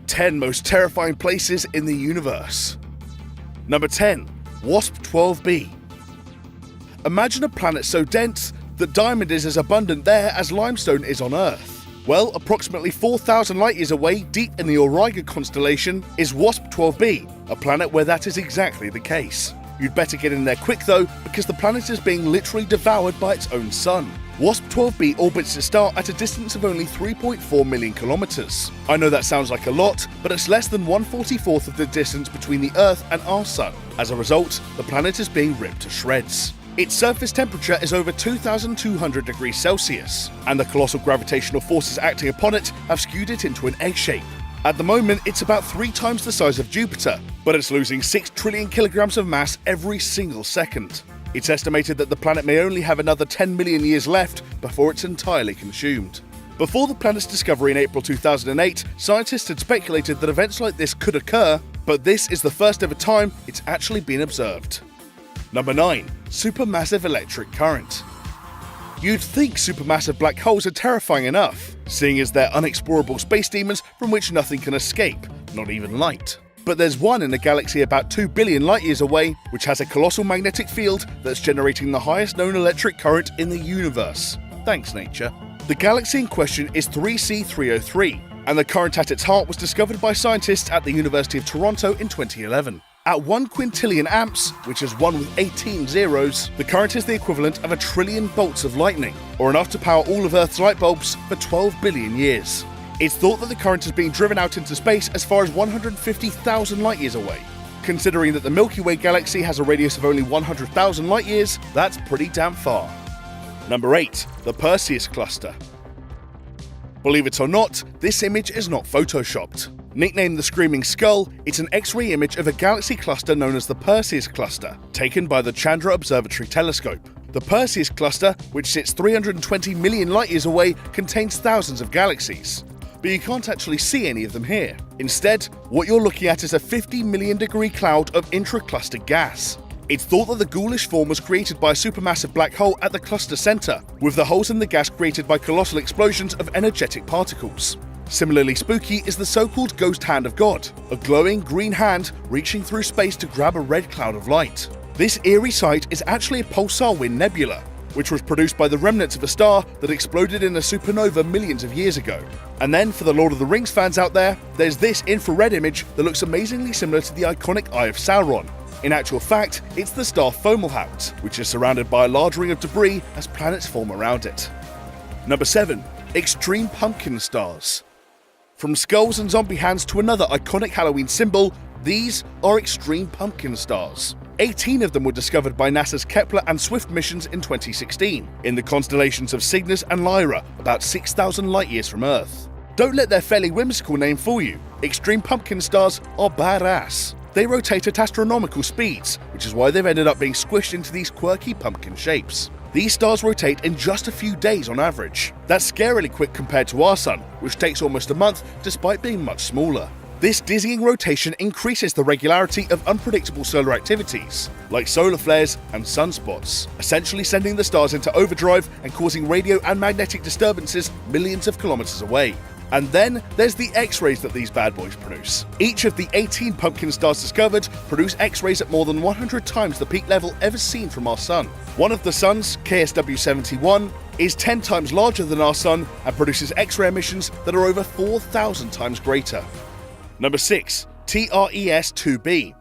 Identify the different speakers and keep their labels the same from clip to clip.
Speaker 1: 10 most terrifying places in the universe. Number 10. WASP-12b. Imagine a planet so dense that diamond is as abundant there as limestone is on Earth. Well, approximately 4,000 light-years away, deep in the Auriga constellation, is WASP-12b, a planet where that is exactly the case. You'd better get in there quick though, because the planet is being literally devoured by its own sun. WASP-12b orbits its star at a distance of only 3.4 million kilometers. I know that sounds like a lot, but it's less than 1/44th of the distance between the Earth and our sun. As a result, the planet is being ripped to shreds. Its surface temperature is over 2,200 degrees Celsius, and the colossal gravitational forces acting upon it have skewed it into an egg shape. At the moment, it's about 3 times the size of Jupiter, but it's losing 6 trillion kilograms of mass every single second. It's estimated that the planet may only have another 10 million years left before it's entirely consumed. Before the planet's discovery in April 2008, scientists had speculated that events like this could occur, but this is the first ever time it's actually been observed. Number 9. Supermassive electric current. You'd think supermassive black holes are terrifying enough, seeing as they're unexplorable space demons from which nothing can escape, not even light. But there's one in a galaxy about 2 billion light-years away, which has a colossal magnetic field that's generating the highest known electric current in the universe. Thanks, nature. The galaxy in question is 3C303, and the current at its heart was discovered by scientists at the University of Toronto in 2011. At 1 quintillion amps, which is 1 with 18 zeros, the current is the equivalent of 1 trillion bolts of lightning, or enough to power all of Earth's light bulbs for 12 billion years. It's thought that the current is being driven out into space as far as 150,000 light-years away. Considering that the Milky Way galaxy has a radius of only 100,000 light-years, that's pretty damn far. Number 8. The Perseus Cluster. Believe it or not, this image is not photoshopped. Nicknamed the Screaming Skull, it's an X-ray image of a galaxy cluster known as the Perseus Cluster, taken by the Chandra Observatory Telescope. The Perseus Cluster, which sits 320 million light-years away, contains thousands of galaxies. But you can't actually see any of them here. Instead, what you're looking at is a 50 million degree cloud of intra-cluster gas. It's thought that the ghoulish form was created by a supermassive black hole at the cluster center, with the holes in the gas created by colossal explosions of energetic particles. Similarly spooky is the so-called ghost hand of God, a glowing green hand reaching through space to grab a red cloud of light. This eerie sight is actually a pulsar wind nebula, which was produced by the remnants of a star that exploded in a supernova millions of years ago. And then, for the Lord of the Rings fans out there, there's this infrared image that looks amazingly similar to the iconic Eye of Sauron. In actual fact, it's the star Fomalhaut, which is surrounded by a large ring of debris as planets form around it. Number 7. Extreme pumpkin stars. From skulls and zombie hands to another iconic Halloween symbol, these are extreme pumpkin stars. 18 of them were discovered by NASA's Kepler and Swift missions in 2016, in the constellations of Cygnus and Lyra, about 6,000 light-years from Earth. Don't let their fairly whimsical name fool you. Extreme pumpkin stars are badass. They rotate at astronomical speeds, which is why they've ended up being squished into these quirky pumpkin shapes. These stars rotate in just a few days on average. That's scarily quick compared to our sun, which takes almost a month despite being much smaller. This dizzying rotation increases the regularity of unpredictable solar activities, like solar flares and sunspots, essentially sending the stars into overdrive and causing radio and magnetic disturbances millions of kilometers away. And then there's the X-rays that these bad boys produce. Each of the 18 pumpkin stars discovered produce X-rays at more than 100 times the peak level ever seen from our sun. One of the suns, KSW-71, is 10 times larger than our sun and produces X-ray emissions that are over 4,000 times greater. Number 6. TRES-2b.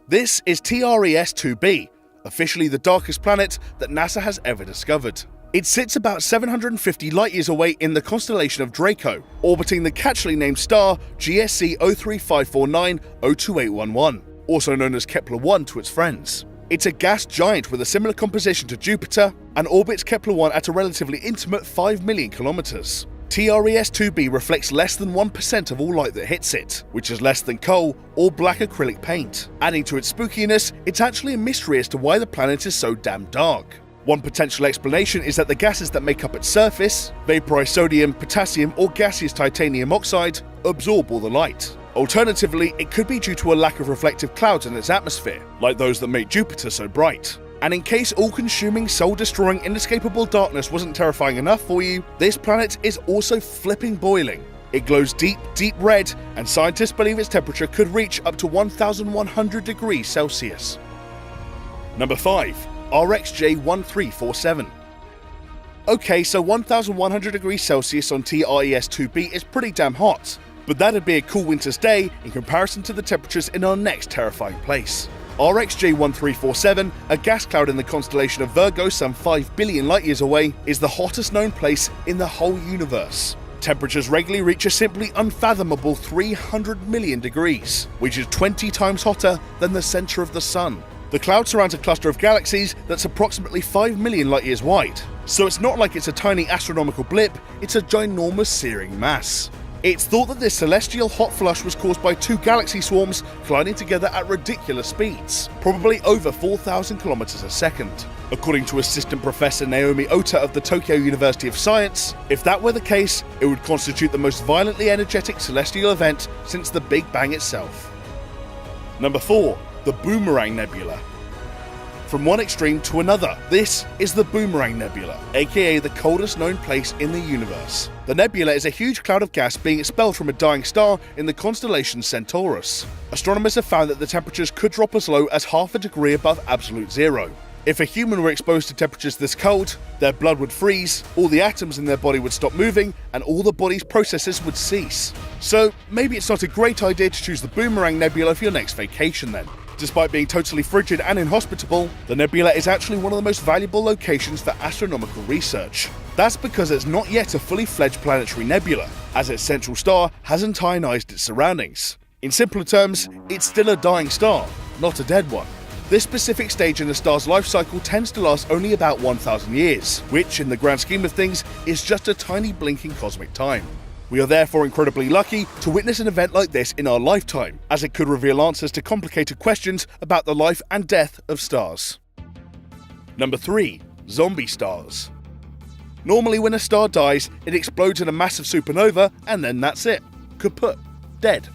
Speaker 1: This is TRES-2b, officially the darkest planet that NASA has ever discovered. It sits about 750 light-years away in the constellation of Draco, orbiting the catchily named star GSC 03549-02811, also known as Kepler-1 to its friends. It's a gas giant with a similar composition to Jupiter and orbits Kepler-1 at a relatively intimate 5 million kilometers. TRES-2b reflects less than 1% of all light that hits it, which is less than coal or black acrylic paint. Adding to its spookiness, it's actually a mystery as to why the planet is so damn dark. One potential explanation is that the gases that make up its surface, vaporized sodium, potassium, or gaseous titanium oxide, absorb all the light. Alternatively, it could be due to a lack of reflective clouds in its atmosphere, like those that make Jupiter so bright. And in case all-consuming, soul-destroying, inescapable darkness wasn't terrifying enough for you, this planet is also flipping boiling. It glows deep, deep red, and scientists believe its temperature could reach up to 1,100 degrees Celsius. Number 5. RxJ1347. Okay, so 1,100 degrees Celsius on TRES-2b is pretty damn hot, but that'd be a cool winter's day in comparison to the temperatures in our next terrifying place. RxJ1347, a gas cloud in the constellation of Virgo some 5 billion light-years away, is the hottest known place in the whole universe. Temperatures regularly reach a simply unfathomable 300 million degrees, which is 20 times hotter than the center of the sun. The cloud surrounds a cluster of galaxies that's approximately 5 million light-years wide, so it's not like it's a tiny astronomical blip, it's a ginormous searing mass. It's thought that this celestial hot flush was caused by 2 galaxy swarms colliding together at ridiculous speeds, probably over 4,000 kilometers a second. According to Assistant Professor Naomi Ota of the Tokyo University of Science, if that were the case, it would constitute the most violently energetic celestial event since the Big Bang itself. Number 4. The Boomerang Nebula. From one extreme to another, this is the Boomerang Nebula, aka the coldest known place in the universe. The nebula is a huge cloud of gas being expelled from a dying star in the constellation Centaurus. Astronomers have found that the temperatures could drop as low as half a degree above absolute zero. If a human were exposed to temperatures this cold, their blood would freeze, all the atoms in their body would stop moving, and all the body's processes would cease. So maybe it's not a great idea to choose the Boomerang Nebula for your next vacation then. Despite being totally frigid and inhospitable, the nebula is actually one of the most valuable locations for astronomical research. That's because it's not yet a fully fledged planetary nebula, as its central star hasn't ionized its surroundings. In simpler terms, it's still a dying star, not a dead one. This specific stage in the star's life cycle tends to last only about 1,000 years, which, in the grand scheme of things, is just a tiny blink in cosmic time. We are therefore incredibly lucky to witness an event like this in our lifetime, as it could reveal answers to complicated questions about the life and death of stars. Number 3. Zombie stars. Normally when a star dies, it explodes in a massive supernova and then that's it. Kaput. Dead.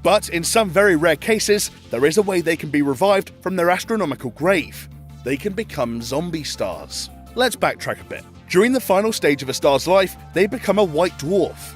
Speaker 1: But in some very rare cases, there is a way they can be revived from their astronomical grave. They can become zombie stars. Let's backtrack a bit. During the final stage of a star's life, they become a white dwarf.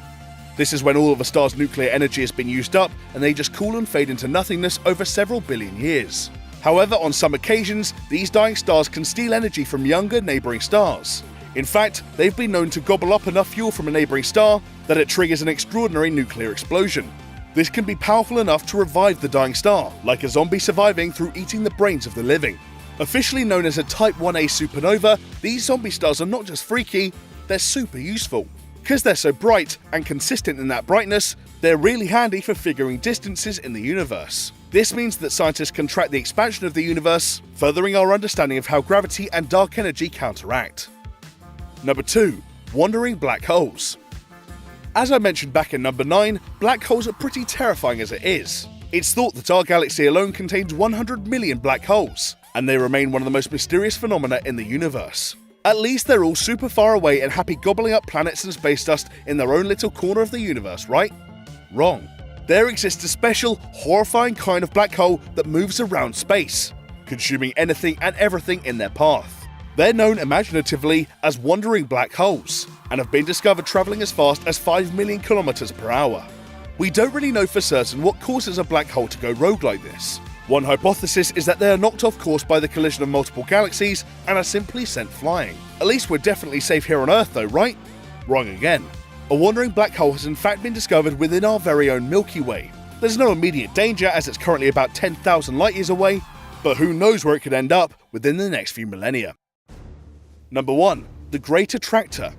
Speaker 1: This is when all of a star's nuclear energy has been used up and they just cool and fade into nothingness over several billion years. However, on some occasions, these dying stars can steal energy from younger neighbouring stars. In fact, they've been known to gobble up enough fuel from a neighbouring star that it triggers an extraordinary nuclear explosion. This can be powerful enough to revive the dying star, like a zombie surviving through eating the brains of the living. Officially known as a Type 1a supernova, these zombie stars are not just freaky, they're super useful. Because they're so bright and consistent in that brightness, they're really handy for figuring distances in the universe. This means that scientists can track the expansion of the universe, furthering our understanding of how gravity and dark energy counteract. Number 2. Wandering black holes. As I mentioned back in number 9, black holes are pretty terrifying as it is. It's thought that our galaxy alone contains 100 million black holes, and they remain one of the most mysterious phenomena in the universe. At least they're all super far away and happy gobbling up planets and space dust in their own little corner of the universe, right? Wrong. There exists a special, horrifying kind of black hole that moves around space, consuming anything and everything in their path. They're known imaginatively as wandering black holes, and have been discovered travelling as fast as 5 million kilometers per hour. We don't really know for certain what causes a black hole to go rogue like this. One hypothesis is that they are knocked off course by the collision of multiple galaxies and are simply sent flying. At least we're definitely safe here on Earth though, right? Wrong again. A wandering black hole has in fact been discovered within our very own Milky Way. There's no immediate danger as it's currently about 10,000 light-years away, but who knows where it could end up within the next few millennia. Number 1. The Great Attractor.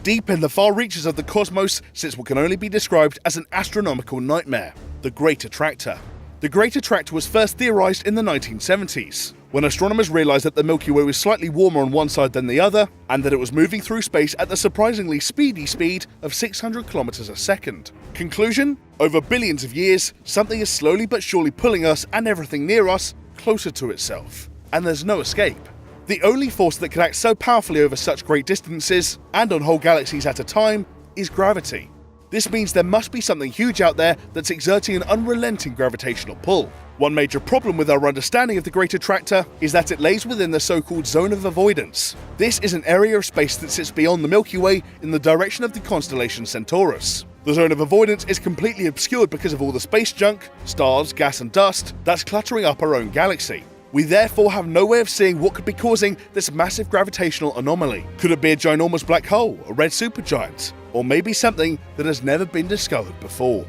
Speaker 1: Deep in the far reaches of the cosmos sits what can only be described as an astronomical nightmare, the Great Attractor. The Great Attractor was first theorized in the 1970s, when astronomers realized that the Milky Way was slightly warmer on one side than the other, and that it was moving through space at the surprisingly speedy speed of 600 kilometers a second. Conclusion? Over billions of years, something is slowly but surely pulling us and everything near us closer to itself, and there's no escape. The only force that can act so powerfully over such great distances, and on whole galaxies at a time, is gravity. This means there must be something huge out there that's exerting an unrelenting gravitational pull. One major problem with our understanding of the Great Attractor is that it lays within the so-called zone of avoidance. This is an area of space that sits beyond the Milky Way in the direction of the constellation Centaurus. The zone of avoidance is completely obscured because of all the space junk, stars, gas and dust that's cluttering up our own galaxy. We therefore have no way of seeing what could be causing this massive gravitational anomaly. Could it be a ginormous black hole, a red supergiant, or maybe something that has never been discovered before?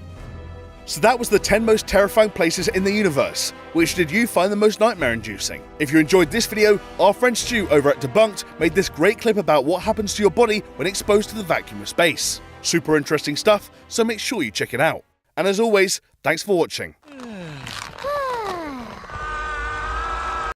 Speaker 1: So that was the 10 most terrifying places in the universe. Which did you find the most nightmare-inducing? If you enjoyed this video, our friend Stu over at Debunked made this great clip about what happens to your body when exposed to the vacuum of space. Super interesting stuff, so make sure you check it out. And as always, thanks for watching.